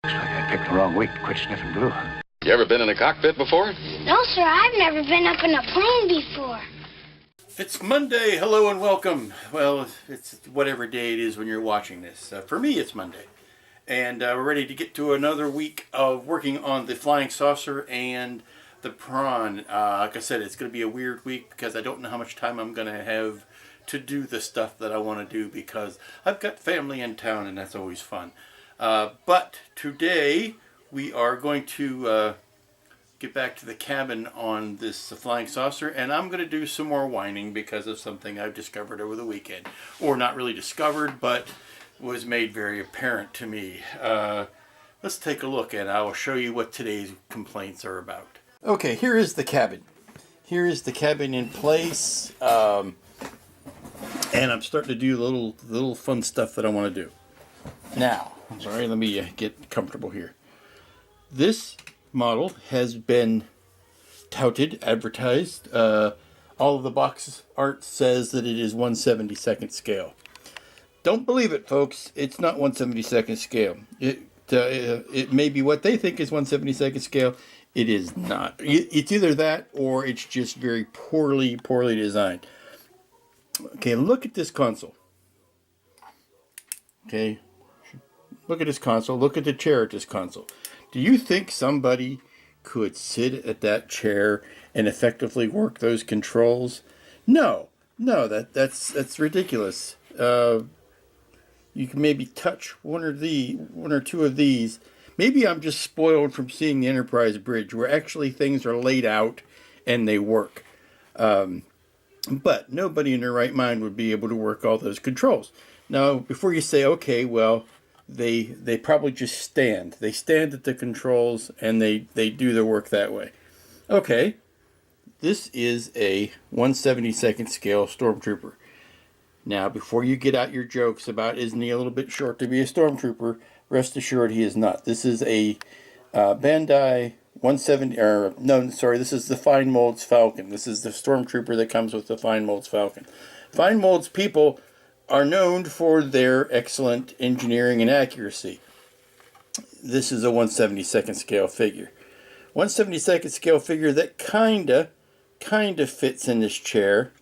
Looks like I picked the wrong week to quit sniffing glue. You ever been in a cockpit before? No, sir, I've never been up in a plane before. It's Monday. Hello and welcome. Well, it's whatever day it is when you're watching this. For me, it's Monday. And we're ready to get to another week of working on the flying saucer and the prawn. Like I said, it's going to be a weird week because I don't know how much time I'm going to have to do the stuff that I want to do because I've got family in town and that's always fun. But today we are going to get back to the cabin on this flying saucer, and I'm going to do some more whining because of something I've discovered over the weekend. Or not really discovered, but was made very apparent to me. Let's take a look and I will show you what today's complaints are about. Okay, here is the cabin. Here is the cabin in place. And I'm starting to do the little fun stuff that I want to do. Now, sorry, let me get comfortable here. This model has been touted, advertised. All of the box art says that it is 1/72nd scale. Don't believe it, folks. It's not 1/72nd scale. It may be what they think is 1/72nd scale. It is not. It's either that or it's just very poorly designed. Okay, look at this console. Okay, look at this console. Look at the chair at this console. Do you think somebody could sit at that chair and effectively work those controls? No, that's ridiculous. You can maybe touch one or two of these. Maybe I'm just spoiled from seeing the Enterprise bridge, where actually things are laid out and they work. But nobody in their right mind would be able to work all those controls. Now, before you say, okay, well, they probably just stand. They stand at the controls and they do their work that way. Okay, this is a 1/72nd scale Stormtrooper. Now, before you get out your jokes about isn't he a little bit short to be a Stormtrooper, rest assured he is not. This is a Bandai 170, or no, sorry, this is the Fine Molds Falcon. This is the Stormtrooper that comes with the Fine Molds Falcon. Fine Molds people are known for their excellent engineering and accuracy. This is a 1/72nd scale figure. 1/72nd scale figure that kinda fits in this chair.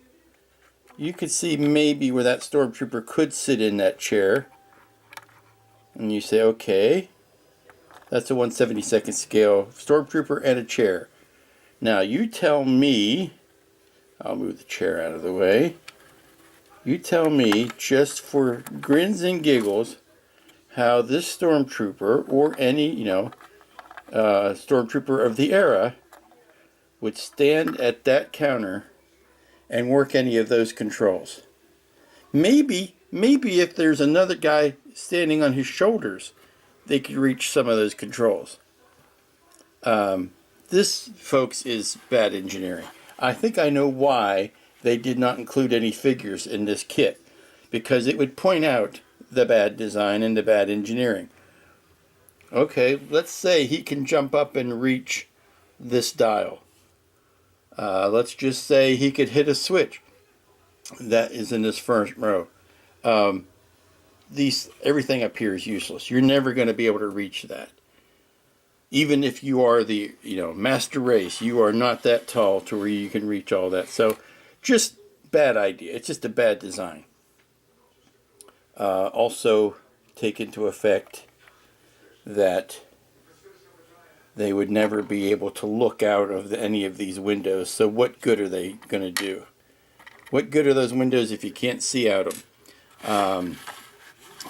You could see maybe where that Stormtrooper could sit in that chair. And you say, okay, that's a 1/72nd scale Stormtrooper and a chair. Now you tell me, I'll move the chair out of the way. You tell me, just for grins and giggles, how this Stormtrooper, or any, Stormtrooper of the era, would stand at that counter and work any of those controls. Maybe if there's another guy standing on his shoulders, they could reach some of those controls. This, folks, is bad engineering. I think I know why they did not include any figures in this kit, because it would point out the bad design and the bad engineering. Okay, let's say he can jump up and reach this dial. Let's just say he could hit a switch that is in this first row. Everything up here is useless. You're never going to be able to reach that. Even if you are the master race, you are not that tall to where you can reach all that. So just bad idea. It's just a bad design. Also take into effect that they would never be able to look out of any of these windows. So what good are they going to do? What good are those windows if you can't see out of them?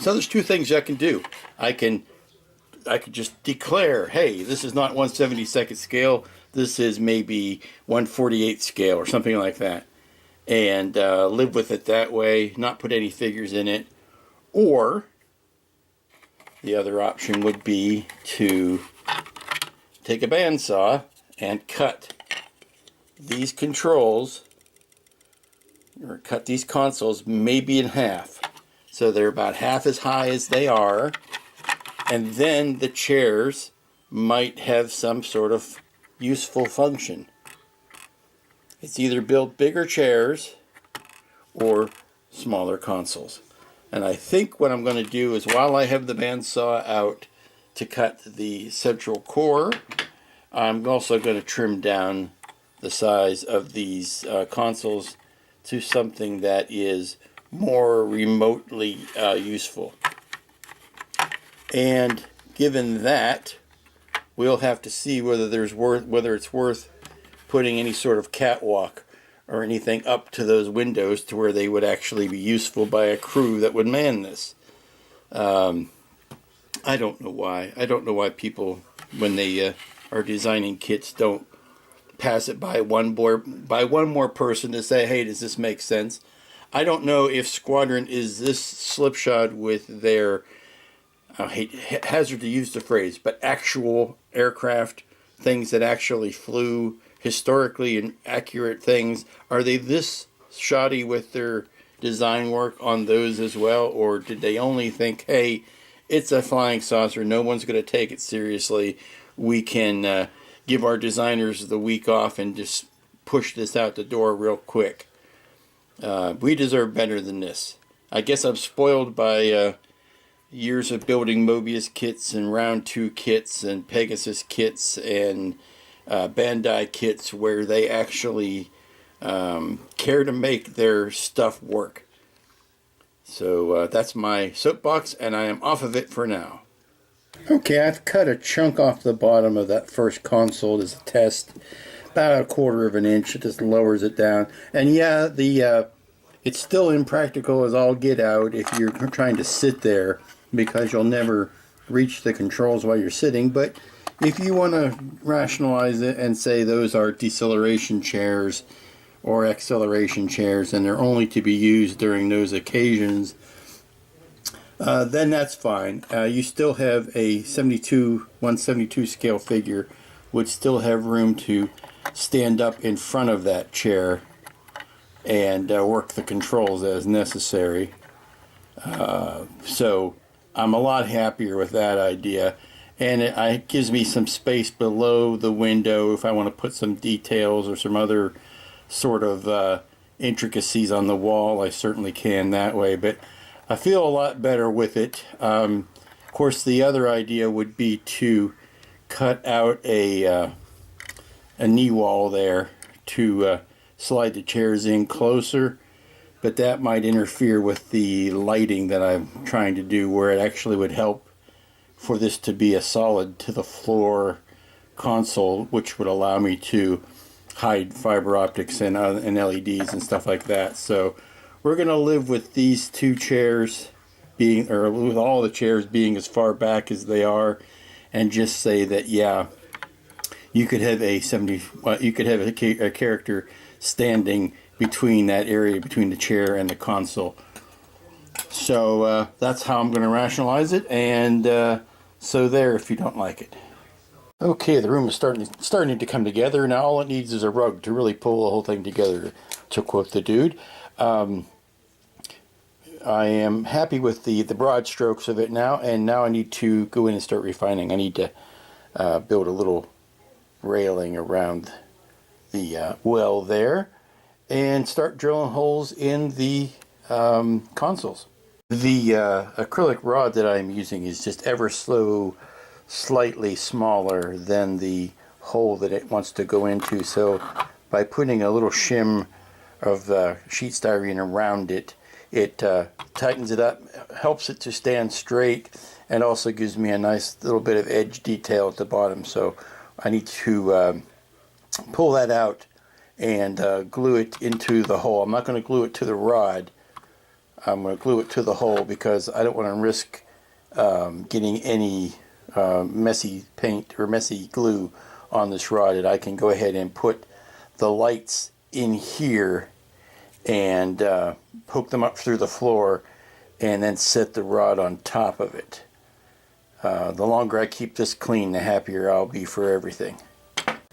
So there's two things I can do. I could just declare, hey, this is not 1/72nd scale. This is maybe 1/48th scale or something like that, and live with it that way. Not put any figures in it. Or the other option would be to take a bandsaw and cut these controls, or cut these consoles maybe in half. So they're about half as high as they are, and then the chairs might have some sort of useful function. It's either build bigger chairs or smaller consoles. And I think what I'm going to do is, while I have the bandsaw out, to cut the central core. I'm also going to trim down the size of these consoles to something that is more remotely useful. And given that, we'll have to see whether it's worth putting any sort of catwalk or anything up to those windows to where they would actually be useful by a crew that would man this. I don't know why. I don't know why people, when they are designing kits, don't pass it by one more person to say, hey, does this make sense? I don't know if Squadron is this slipshod with their, I hazard to use the phrase, but actual aircraft, things that actually flew, historically and accurate things. Are they this shoddy with their design work on those as well? Or did they only think, hey, it's a flying saucer, no one's going to take it seriously, we can give our designers the week off and just push this out the door real quick? We deserve better than this. I guess I'm spoiled by years of building Mobius kits and Round 2 kits and Pegasus kits and Bandai kits where they actually care to make their stuff work. So that's my soapbox, and I am off of it for now. Okay, I've cut a chunk off the bottom of that first console as a test, about 1/4 of an inch. It just lowers it down, and yeah, it's still impractical as all get out if you're trying to sit there, because you'll never reach the controls while you're sitting. But if you want to rationalize it and say those are deceleration chairs or acceleration chairs and they're only to be used during those occasions, then that's fine. You still have a 172 scale figure, would still have room to stand up in front of that chair and work the controls as necessary. So I'm a lot happier with that idea, and it gives me some space below the window if I want to put some details or some other sort of intricacies on the wall. I certainly can that way, but I feel a lot better with it. Of course, the other idea would be to cut out a knee wall there to slide the chairs in closer, but that might interfere with the lighting that I'm trying to do, where it actually would help for this to be a solid to the floor console, which would allow me to hide fiber optics and LEDs and stuff like that. So we're going to live with these two chairs being, or with all the chairs being as far back as they are, and just say that, yeah, you could have a character standing between that area between the chair and the console. So that's how I'm going to rationalize it, and so there, if you don't like it. Okay, the room is starting to come together. Now all it needs is a rug to really pull the whole thing together, to quote the dude. I am happy with the broad strokes of it now, and now I need to go in and start refining. I need to build a little railing around the well there and start drilling holes in the consoles. The acrylic rod that I'm using is just ever so slightly smaller than the hole that it wants to go into, so by putting a little shim of sheet styrene around it, it tightens it up, helps it to stand straight, and also gives me a nice little bit of edge detail at the bottom. So I need to pull that out and glue it into the hole. I'm not going to glue it to the rod. I'm going to glue it to the hole because I don't want to risk getting any messy paint or messy glue on this rod. And I can go ahead and put the lights in here and poke them up through the floor and then set the rod on top of it. The longer I keep this clean, the happier I'll be for everything.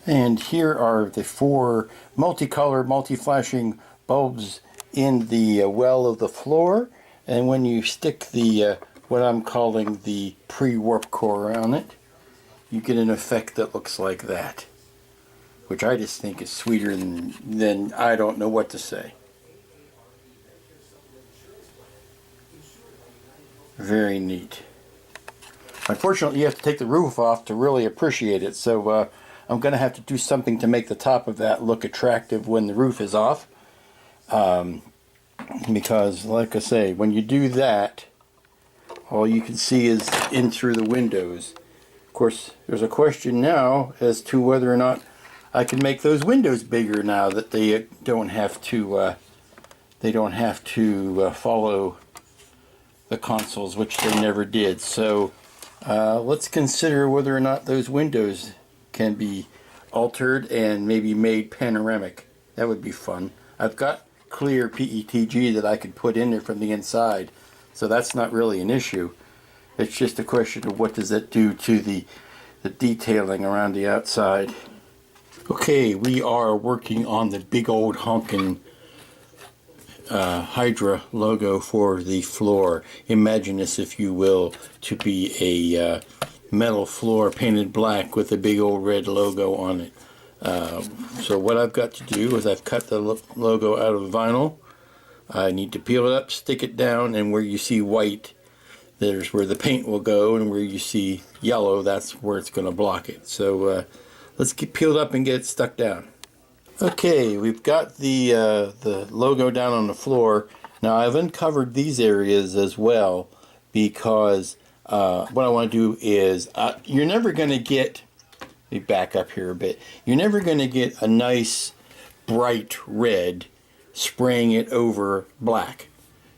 And here are the 4 multicolor, multi-flashing bulbs in the well of the floor. And when you stick the what I'm calling the pre-warp core on it, you get an effect that looks like that, which I just think is sweeter than I don't know what to say. Very neat. Unfortunately, you have to take the roof off to really appreciate it, so I'm going to have to do something to make the top of that look attractive when the roof is off. Because, like I say, when you do that, all you can see is in through the windows. Of course, there's a question now as to whether or not I can make those windows bigger now that they don't have to follow the consoles, which they never did. So let's consider whether or not those windows can be altered and maybe made panoramic. That would be fun. I've got clear PETG that I could put in there from the inside, so that's not really an issue. It's just a question of what does that do to the detailing around the outside. Okay, we are working on the big old honkin' Hydra logo for the floor. Imagine this, if you will, to be a metal floor painted black with a big old red logo on it. So what I've got to do is I've cut the logo out of vinyl. I need to peel it up, stick it down, and where you see white, there's where the paint will go, and where you see yellow, that's where it's going to block it. So let's get peeled up and get it stuck down. Okay, we've got the logo down on the floor. Now I've uncovered these areas as well, because what I want to do is, you're never going to get, let me back up here a bit, you're never going to get a nice bright red spraying it over black.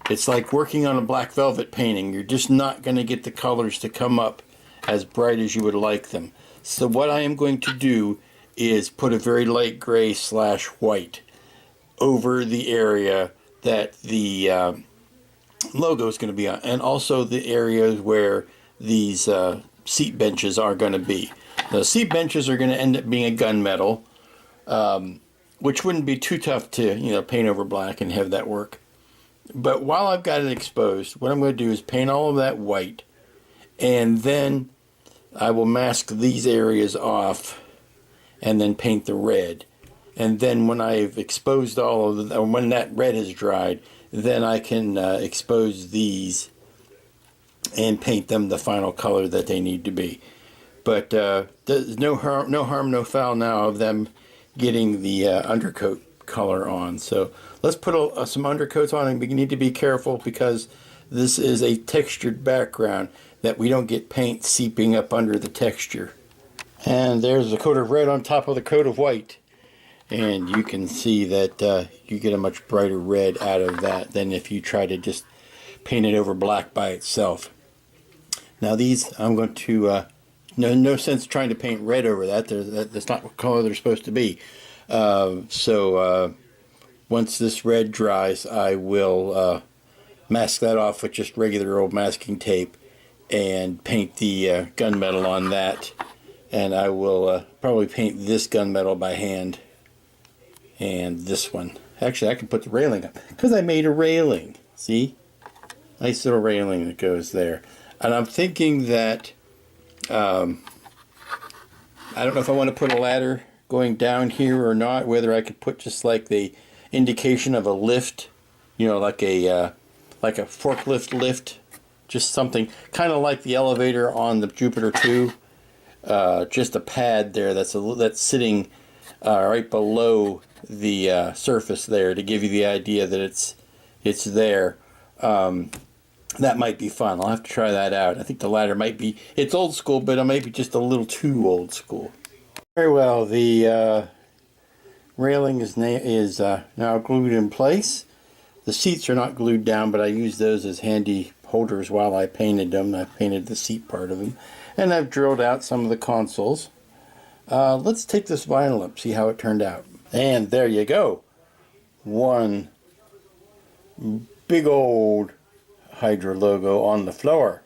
It's like working on a black velvet painting. You're just not going to get the colors to come up as bright as you would like them. So what I am going to do is put a very light gray / white over the area that the logo is going to be on, and also the areas where these seat benches are going to be. The seat benches are going to end up being a gunmetal, which wouldn't be too tough to paint over black and have that work. But while I've got it exposed, what I'm going to do is paint all of that white, and then I will mask these areas off and then paint the red. And then when I've exposed all of the, when that red is dried, then I can expose these and paint them the final color that they need to be. But there's no harm, no foul now of them getting the undercoat color on. So let's put some undercoats on, and we need to be careful because this is a textured background, that we don't get paint seeping up under the texture. And there's a coat of red on top of the coat of white, and you can see that you get a much brighter red out of that than if you try to just paint it over black by itself. Now these, I'm going to no sense trying to paint red over that. That's not what color they're supposed to be. So once this red dries, I will mask that off with just regular old masking tape and paint the gunmetal on that. And I will probably paint this gunmetal by hand, and this one. Actually, I can put the railing up because I made a railing. See? Nice little railing that goes there. And I'm thinking that I don't know if I want to put a ladder going down here or not, whether I could put just like the indication of a lift, like a forklift lift, just something kind of like the elevator on the Jupiter 2. Just a pad there that's sitting right below the surface there to give you the idea that it's there. That might be fun. I'll have to try that out. I think the ladder might be, it's old school, but it might be just a little too old school. Very well, the railing is now glued in place. The seats are not glued down, but I used those as handy holders while I painted them. I painted the seat part of them. And I've drilled out some of the consoles. Let's take this vinyl up, see how it turned out. And there you go. One big old Hydra logo on the floor.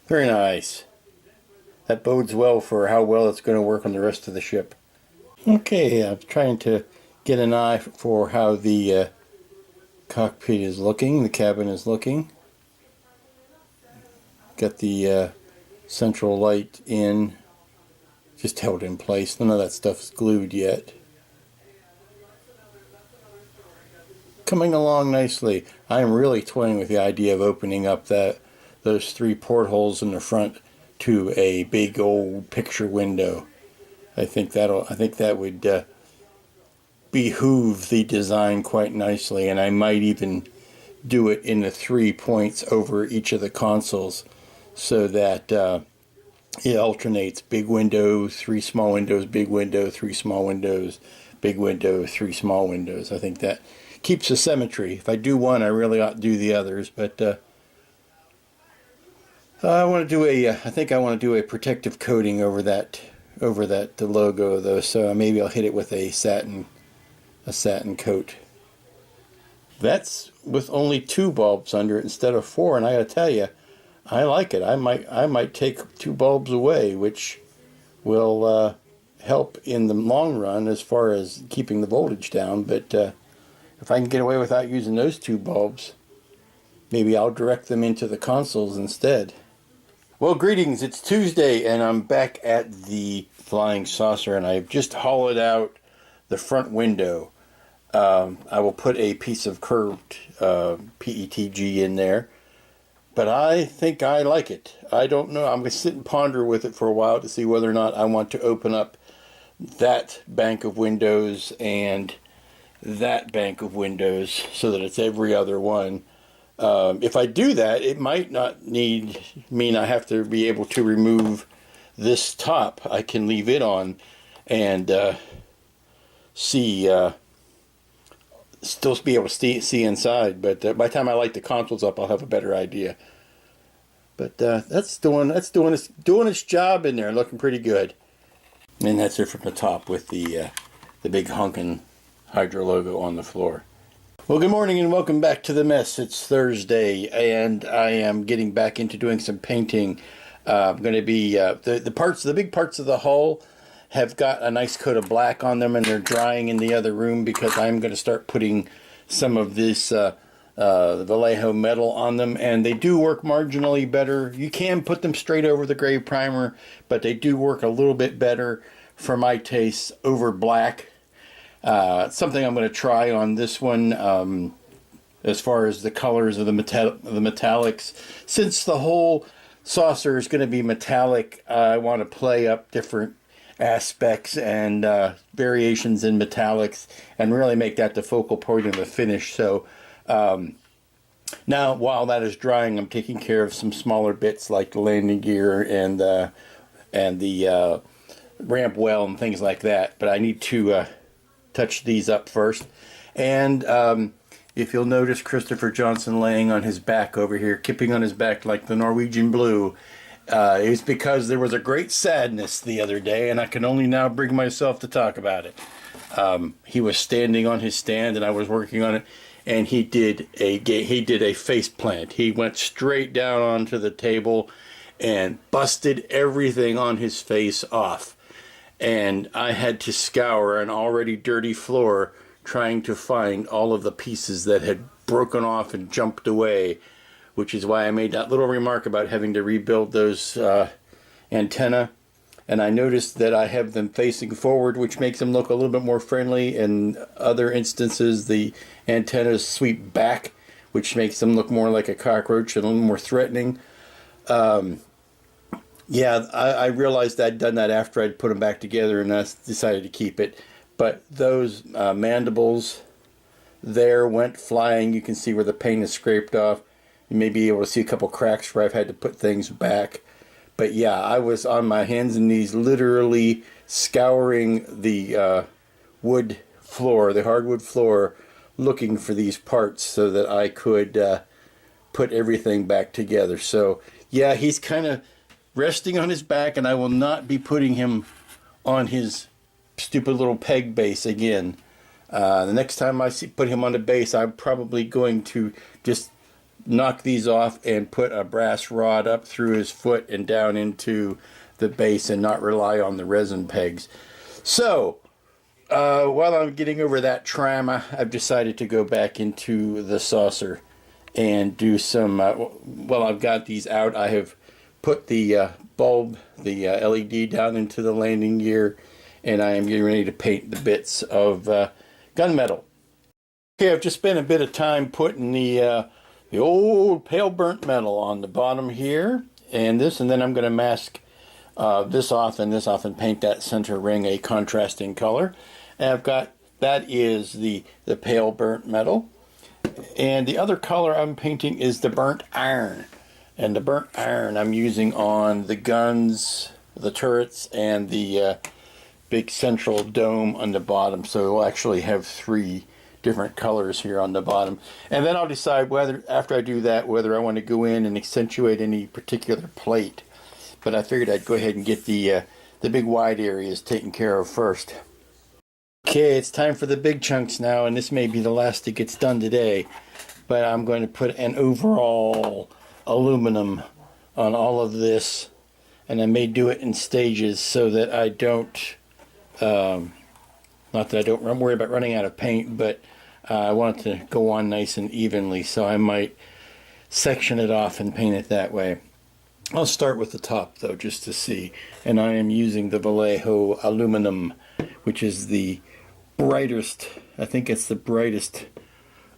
Very nice. That bodes well for how well it's going to work on the rest of the ship. Okay, I'm trying to get an eye for how the cockpit is looking, the cabin is looking. Got the central light in, just held in place. None of that stuff is glued yet. Coming along nicely. I am really toying with the idea of opening up that those 3 portholes in the front to a big old picture window. I think that would behoove the design quite nicely, and I might even do it in the 3 points over each of the consoles, so that it alternates: big window, 3 small windows, big window, 3 small windows, big window, 3 small windows. I think that keeps the symmetry. If I do one, I really ought to do the others, but I want to do I think I want to do a protective coating over that the logo though. So maybe I'll hit it with a satin coat. That's with only 2 bulbs under it instead of 4, and I gotta tell you, I like it. I might take 2 bulbs away, which will help in the long run as far as keeping the voltage down. But if I can get away without using those 2 bulbs, maybe I'll direct them into the consoles instead. Well, greetings. It's Tuesday, and I'm back at the Flying Saucer, and I've just hollowed out the front window. I will put a piece of curved PETG in there, but I think I like it. I don't know. I'm going to sit and ponder with it for a while to see whether or not I want to open up that bank of windows and that bank of windows so that it's every other one. If I do that, it might not mean I have to be able to remove this top. I can leave it on and still be able to see inside. But by the time I light the consoles up, I'll have a better idea. But that's doing its job in there, looking pretty good. And that's it from the top with the big honkin' Hydra logo on the floor. Well, good morning and welcome back to the mess. It's Thursday, and I am getting back into doing some painting. I'm going to be the big parts of the hull have got a nice coat of black on them, and they're drying in the other room because I'm going to start putting some of this Vallejo metal on them, and they do work marginally better. You can put them straight over the gray primer, but they do work a little bit better for my taste over black. Something I'm going to try on this one as far as the colors of the metallics. Since the whole saucer is going to be metallic, I want to play up different aspects and variations in metallics and really make that the focal point of the finish. So now while that is drying, I'm taking care of some smaller bits like the landing gear and the ramp well and things like that, but I need to touch these up first. And if you'll notice Christopher Johnson laying on his back over here, kipping on his back like the Norwegian blue, it was because there was a great sadness the other day, and I can only now bring myself to talk about it. He was standing on his stand, and I was working on it, and he did a face plant. He went straight down onto the table and busted everything on his face off. And I had to scour an already dirty floor trying to find all of the pieces that had broken off and jumped away, which is why I made that little remark about having to rebuild those antenna. And I noticed that I have them facing forward, which makes them look a little bit more friendly. In other instances, the antennas sweep back, which makes them look more like a cockroach and a little more threatening. Yeah, I realized I'd done that after I'd put them back together, and I decided to keep it. But those mandibles there went flying. You can see where the paint is scraped off. You may be able to see a couple cracks where I've had to put things back. But yeah, I was on my hands and knees literally scouring the wood floor, the hardwood floor, looking for these parts so that I could put everything back together. So yeah, he's kind of resting on his back, and I will not be putting him on his stupid little peg base again. The next time I put him on the base, I'm probably going to just knock these off and put a brass rod up through his foot and down into the base and not rely on the resin pegs. So while I'm getting over that trauma, I've decided to go back into the saucer and do some well, I've got these out. I have put the bulb, the LED down into the landing gear, and I am getting ready to paint the bits of gunmetal. Okay, I've just spent a bit of time putting the the old pale burnt metal on the bottom here, and then I'm going to mask this off and paint that center ring a contrasting color. And I've got, that is the pale burnt metal. And the other color I'm painting is the burnt iron. And the burnt iron I'm using on the guns, the turrets, and the big central dome on the bottom. So we'll actually have 3 different colors here on the bottom. And then I'll decide whether, after I do that, whether I want to go in and accentuate any particular plate. But I figured I'd go ahead and get the big wide areas taken care of first. Okay, it's time for the big chunks now, and this may be the last that gets done today. But I'm going to put an overall aluminum on all of this, and I may do it in stages so that I don't, not that I don't worry about running out of paint, but I want it to go on nice and evenly, so I might section it off and paint it that way. I'll start with the top though, just to see, and I am using the Vallejo aluminum, which is the brightest, I think it's the brightest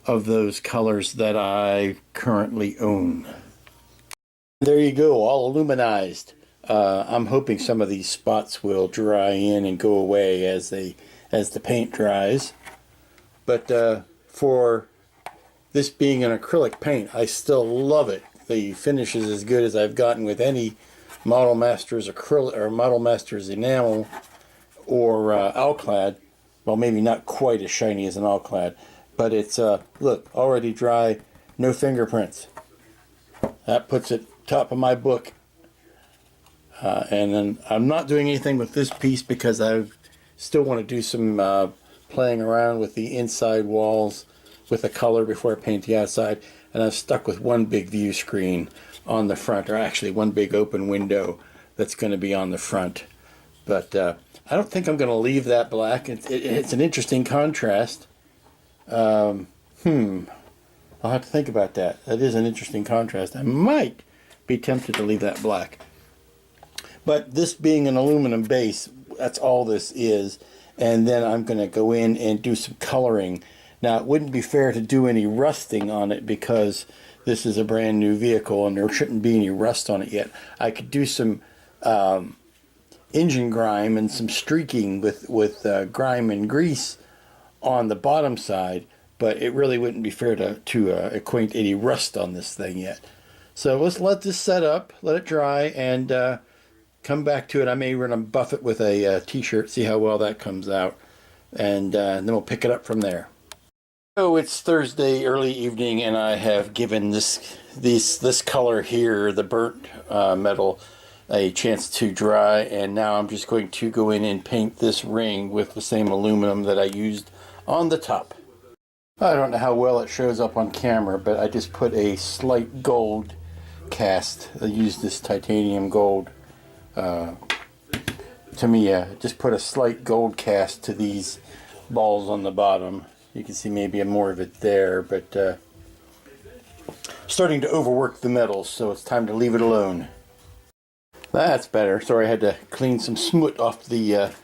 of those colors that I currently own. There you go, all aluminized. I'm hoping some of these spots will dry in and go away as the paint dries. But for this being an acrylic paint, I still love it. The finish is as good as I've gotten with any Model Masters acrylic or Model Masters enamel or alclad. Well, maybe not quite as shiny as an alclad, but it's look, already dry, no fingerprints. That puts it top of my book. And then I'm not doing anything with this piece because I still want to do some playing around with the inside walls with the color before I paint the outside. And I've stuck with one big view screen on the front, or actually one big open window that's going to be on the front. But I don't think I'm going to leave that black. It's an interesting contrast. I'll have to think about that. That is an interesting contrast. I might be tempted to leave that black. But this being an aluminum base, that's all this is. And then I'm going to go in and do some coloring. Now, it wouldn't be fair to do any rusting on it because this is a brand new vehicle and there shouldn't be any rust on it yet. I could do some engine grime and some streaking with grime and grease on the bottom side, but it really wouldn't be fair to acquaint any rust on this thing yet. So let's let this set up, let it dry, and come back to it. I may run and buff it with a t-shirt, see how well that comes out, and then we'll pick it up from there. So it's Thursday early evening, and I have given this color here, the burnt metal, a chance to dry, and now I'm just going to go in and paint this ring with the same aluminum that I used on the top. I don't know how well it shows up on camera, but I just put a slight gold cast. I used this titanium gold. Just put a slight gold cast to these balls on the bottom. You can see maybe more of it there, but starting to overwork the metals, so it's time to leave it alone. That's better. Sorry, I had to clean some soot off the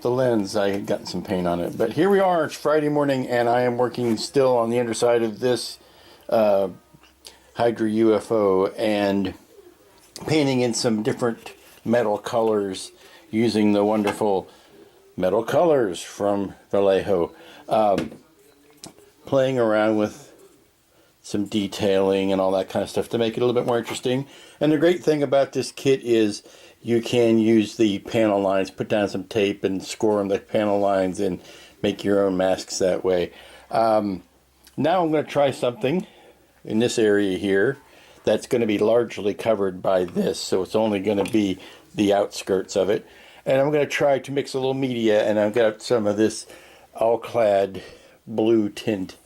lens. I had gotten some paint on it. But here we are. It's Friday morning, and I am working still on the underside of this Hydra UFO and painting in some different metal colors using the wonderful metal colors from Vallejo. Playing around with some detailing and all that kind of stuff to make it a little bit more interesting. And the great thing about this kit is you can use the panel lines, put down some tape and score on the panel lines and make your own masks that way. Now I'm going to try something in this area here that's going to be largely covered by this, so it's only going to be the outskirts of it. And I'm going to try to mix a little media, and I've got some of this all-clad blue tint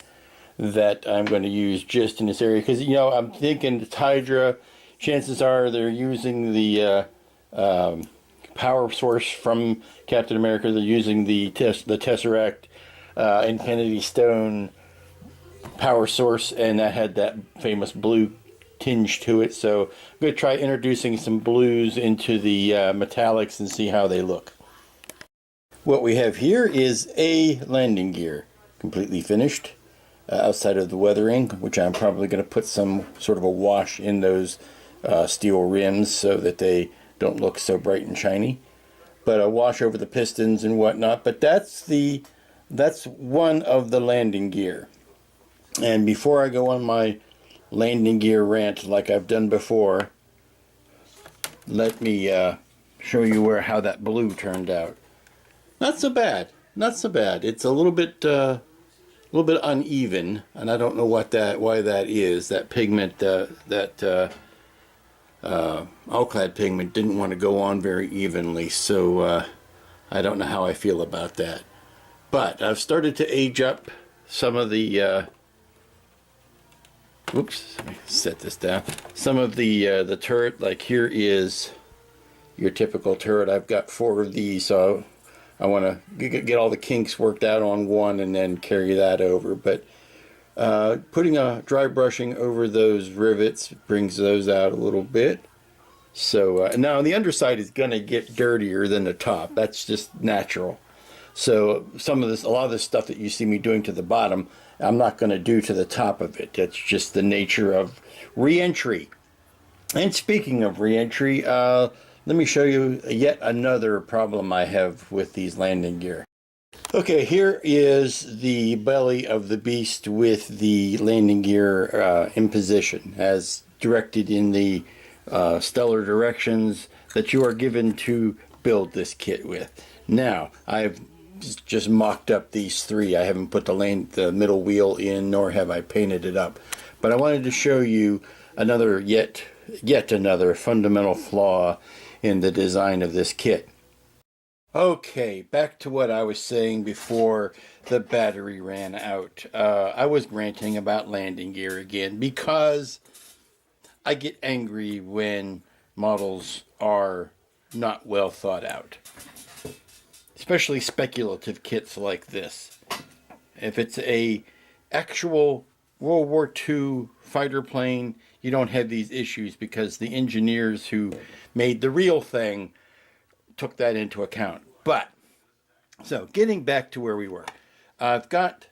that I'm going to use just in this area, because I'm thinking it's Hydra. Chances are they're using the power source from Captain America. They're using the Tesseract Infinity Stone power source, and that had that famous blue tinge to it. So I'm going to try introducing some blues into the metallics and see how they look. What we have here is a landing gear, completely finished. outside of the weathering, which I'm probably going to put some sort of a wash in those steel rims so that they don't look so bright and shiny. But a wash over the pistons and whatnot. But that's one of the landing gear. And before I go on my landing gear rant like I've done before, let me show you how that blue turned out. Not so bad. Not so bad. It's a little bit uneven, and I don't know why that is. That pigment, alclad pigment, didn't want to go on very evenly, so I don't know how I feel about that. But I've started to age up some of the. Oops, let me set this down. Some of the turret, like here is your typical turret. I've got 4 of these, so I want to get all the kinks worked out on one and then carry that over. But putting a dry brushing over those rivets brings those out a little bit. So now the underside is going to get dirtier than the top. That's just natural. So a lot of this stuff that you see me doing to the bottom, I'm not going to do to the top of it. That's just the nature of re-entry. And speaking of re-entry, let me show you yet another problem I have with these landing gear. Okay, here is the belly of the beast with the landing gear in position, as directed in the stellar directions that you are given to build this kit with. Now, I've just mocked up these 3. I haven't put the middle wheel in, nor have I painted it up. But I wanted to show you another yet another fundamental flaw in the design of this kit. Okay, back to what I was saying before the battery ran out. I was ranting about landing gear again because I get angry when models are not well thought out. Especially speculative kits like this. If it's a actual World War II fighter plane, you don't have these issues because the engineers who made the real thing took that into account. But, so getting back to where we were. I've got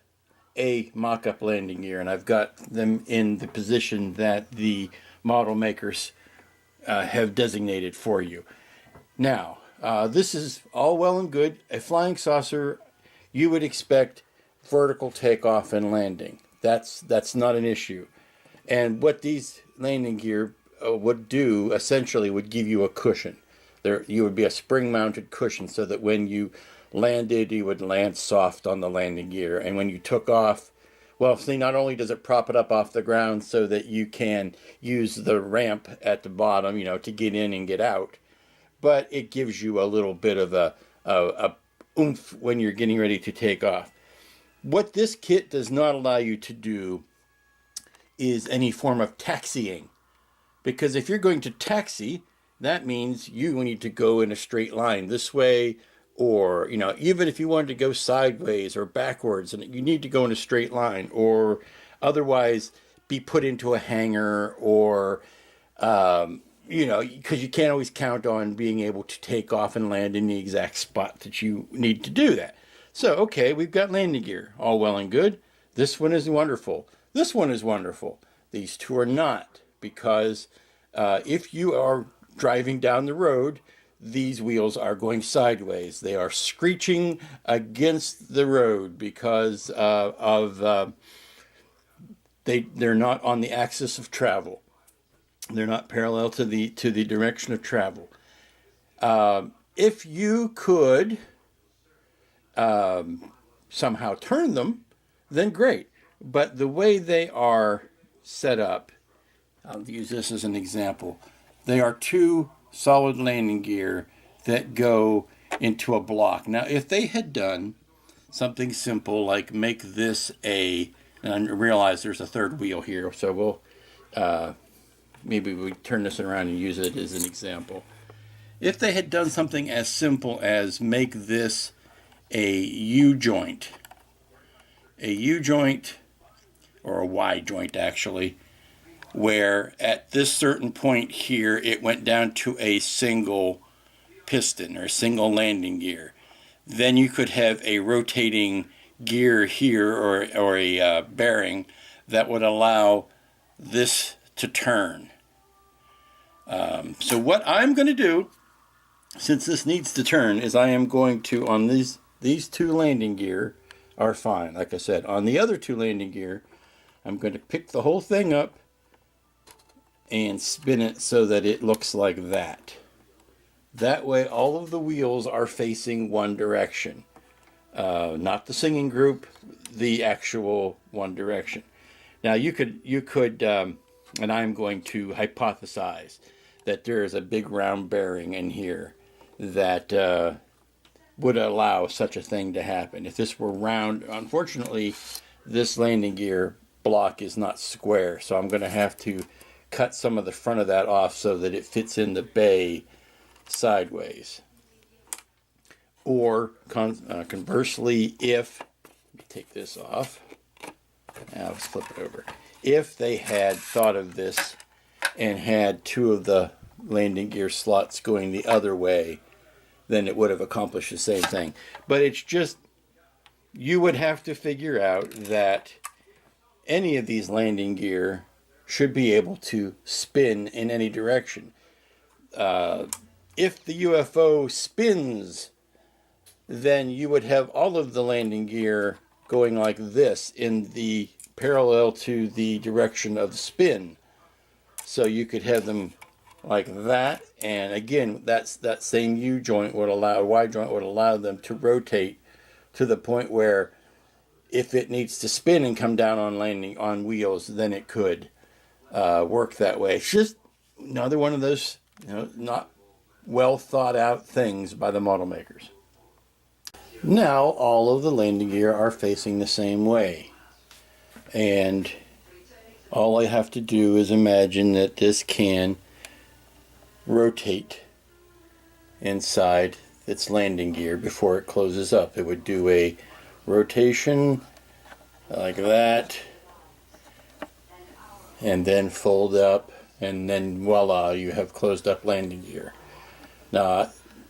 a mock-up landing gear, and I've got them in the position that the model makers have designated for you. Now, this is all well and good. A flying saucer, you would expect vertical takeoff and landing. That's not an issue. And what these landing gear would do, essentially, would give you a cushion. You would be a spring-mounted cushion so that when you landed, you would land soft on the landing gear. And when you took off, well, see, not only does it prop it up off the ground so that you can use the ramp at the bottom, to get in and get out, but it gives you a little bit of a oomph when you're getting ready to take off. What this kit does not allow you to do is any form of taxiing. Because if you're going to taxi, that means you need to go in a straight line this way, or, even if you wanted to go sideways or backwards, and you need to go in a straight line, or otherwise be put into a hangar, or, because you can't always count on being able to take off and land in the exact spot that you need to do that. So, okay, we've got landing gear, all well and good. This one is wonderful. This one is wonderful. These 2 are not, because if you are driving down the road, these wheels are going sideways. They are screeching against the road because they're not on the axis of travel. They're not parallel to the direction of travel. If you could somehow turn them, then great. But the way they are set up, I'll use this as an example. They are 2 solid landing gear that go into a block. Now, if they had done something simple like make this and I realize there's a 3rd wheel here, so we'll maybe we turn this around and use it as an example. If they had done something as simple as make this a U-joint, or a Y-joint actually, where at this certain point here it went down to a single piston or a single landing gear, then you could have a rotating gear here, or a bearing that would allow this to turn. So what I'm going to do, since this needs to turn, is I am going to, on these two landing gear are fine. Like I said, on the other two landing gear, I'm going to pick the whole thing up and spin it so that it looks like that. That way all of the wheels are facing one direction. Not the singing group, the actual one direction. Now you could, and I'm going to hypothesize that there is a big round bearing in here that would allow such a thing to happen. If this were round, unfortunately, this landing gear block is not square, so I'm going to have to cut some of the front of that off so that it fits in the bay sideways. Or conversely, if, let me take this off, now let's flip it over. If they had thought of this and had two of the landing gear slots going the other way, then it would have accomplished the same thing. But it's just, you would have to figure out that any of these landing gear should be able to spin in any direction. If the UFO spins, then you would have all of the landing gear going like this in the parallel to the direction of the spin. So you could have them like that, and again, that same Y joint would allow them to rotate to the point where if it needs to spin and come down on landing on wheels, then it could work that way. It's just another one of those, not well thought out things by the model makers. Now all of the landing gear are facing the same way, and all I have to do is imagine that this can rotate inside its landing gear before it closes up. It would do a rotation like that, and then fold up, and then voila, you have closed up landing gear. Now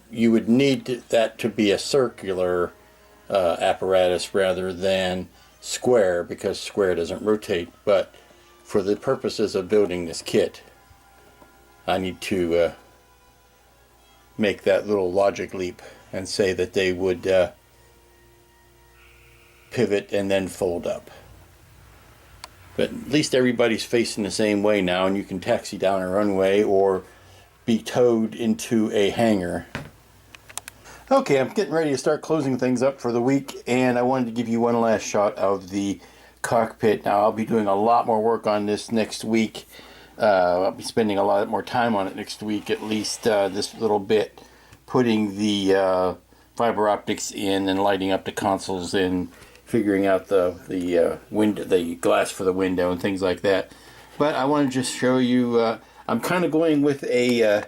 you would need that to be a circular apparatus rather than square, because square doesn't rotate. But for the purposes of building this kit, I need to make that little logic leap and say that they would pivot and then fold up. But at least everybody's facing the same way now, and you can taxi down a runway or be towed into a hangar. Okay, I'm getting ready to start closing things up for the week, and I wanted to give you one last shot of the cockpit. Now, I'll be doing a lot more work on this next week. I'll be spending a lot more time on it next week, at least this little bit, putting the fiber optics in and lighting up the consoles and figuring out the window, the glass for the window and things like that. But I want to just show you, I'm kind of going with a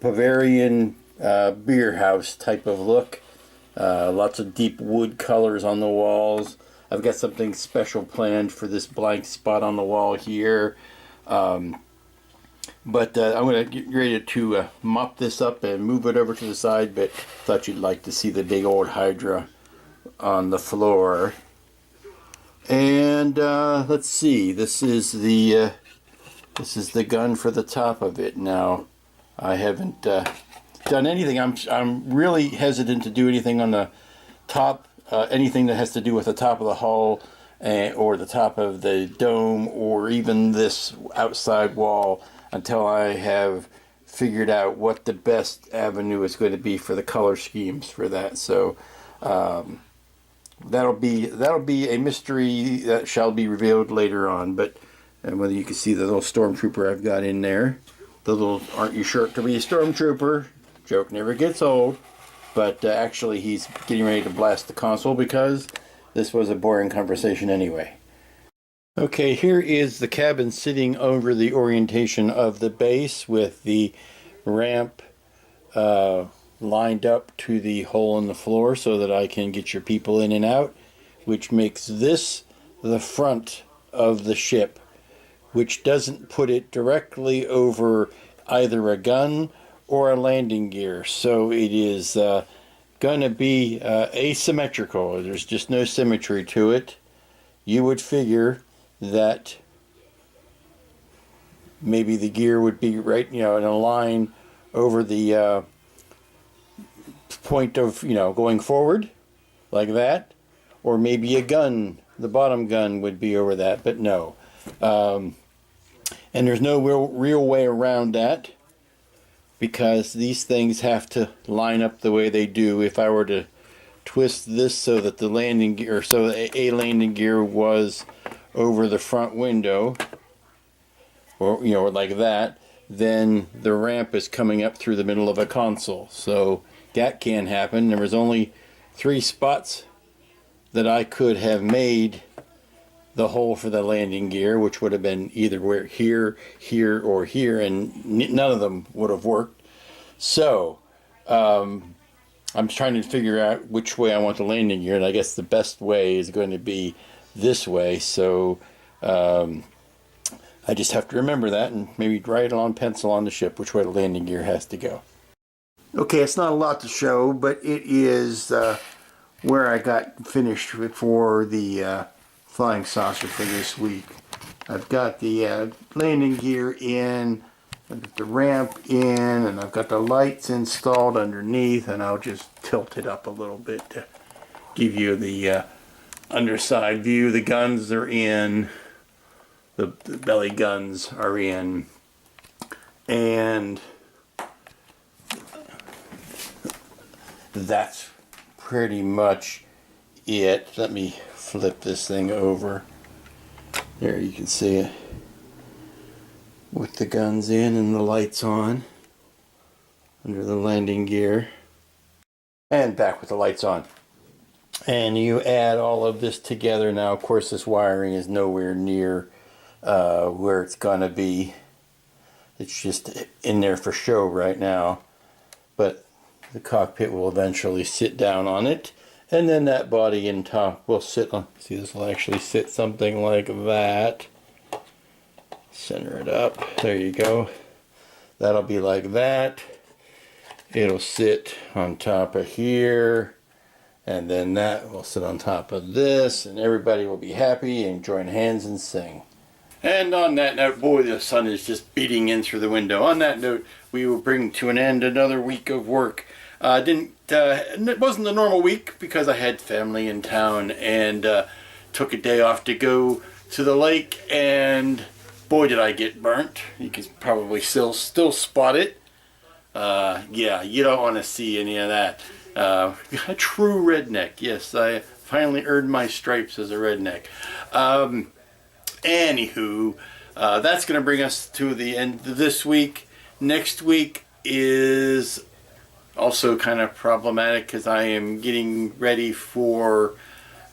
Bavarian beer house type of look. Lots of deep wood colors on the walls. I've got something special planned for this blank spot on the wall here. But I'm going to get ready to mop this up and move it over to the side, but thought you'd like to see the big old Hydra on the floor. And let's see, this is the gun for the top of it. Now, I haven't done anything. I'm really hesitant to do anything on the top, anything that has to do with the top of the hull, or the top of the dome, or even this outside wall, until I have figured out what the best avenue is going to be for the color schemes for that. So that'll be a mystery that shall be revealed later on. But whether you can see the little stormtrooper I've got in there, the little "aren't you sure to be a stormtrooper" joke never gets old. But actually, he's getting ready to blast the console because this was a boring conversation anyway. Okay, here is the cabin sitting over the orientation of the base with the ramp lined up to the hole in the floor so that I can get your people in and out, which makes this the front of the ship, which doesn't put it directly over either a gun or a landing gear. So it is going to be asymmetrical. There's just no symmetry to it. You would figure that maybe the gear would be right, in a line over the point of, going forward like that, or maybe a gun, the bottom gun would be over that, but no. And there's no real way around that, because these things have to line up the way they do. If I were to twist this so that the landing gear, so a landing gear was over the front window, or like that, then the ramp is coming up through the middle of a console. So that can happen. There was only 3 spots that I could have made the hole for the landing gear, which would have been either here, here, or here, and none of them would have worked. So I'm trying to figure out which way I want the landing gear, and I guess the best way is going to be this way. So I just have to remember that and maybe write it on pencil on the ship which way the landing gear has to go. Okay, it's not a lot to show, but it is where I got finished for the flying saucer for this week. I've got the landing gear in, I've got the ramp in, and I've got the lights installed underneath, and I'll just tilt it up a little bit to give you the underside view. The guns are in, the belly guns are in, and that's pretty much it. Let me flip this thing over. There, you can see it with the guns in and the lights on under the landing gear, and back with the lights on. And you add all of this together. Now, of course, this wiring is nowhere near where it's gonna be. It's just in there for show right now, but the cockpit will eventually sit down on it, and then that body in top will sit on, see, this will actually sit something like that. Center it up, there you go. That'll be like that. It'll sit on top of here, and then that will sit on top of this, and everybody will be happy and join hands and sing. And on that note, boy, the sun is just beating in through the window. On that note, we will bring to an end another week of work. It wasn't the normal week because I had family in town, and took a day off to go to the lake, and boy, did I get burnt. You can probably still spot it. Yeah, you don't want to see any of that. A true redneck. Yes, I finally earned my stripes as a redneck. Anywho, that's going to bring us to the end of this week. Next week is also kind of problematic because I am getting ready for,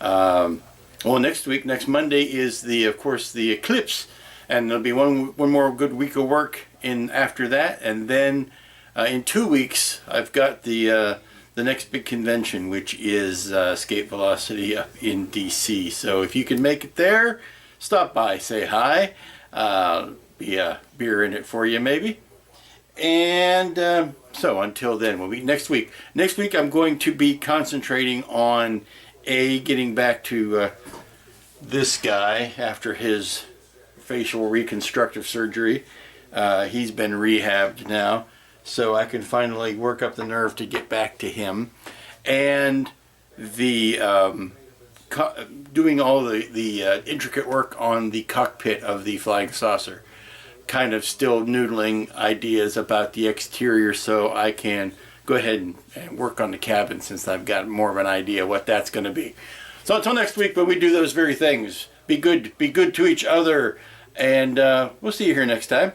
next Monday is of course the eclipse, and there'll be one more good week of work in after that, and then in 2 weeks I've got the next big convention, which is Escape Velocity up in DC. So if you can make it there, stop by, say hi. Be a beer in it for you maybe. And so until then, we'll be next week. Next week I'm going to be concentrating on getting back to this guy after his facial reconstructive surgery. He's been rehabbed now, so I can finally work up the nerve to get back to him. And the doing all the intricate work on the cockpit of the flying saucer. Kind of still noodling ideas about the exterior, so I can go ahead and work on the cabin since I've got more of an idea what that's going to be. So until next week, when we do those very things, be good to each other, and we'll see you here next time.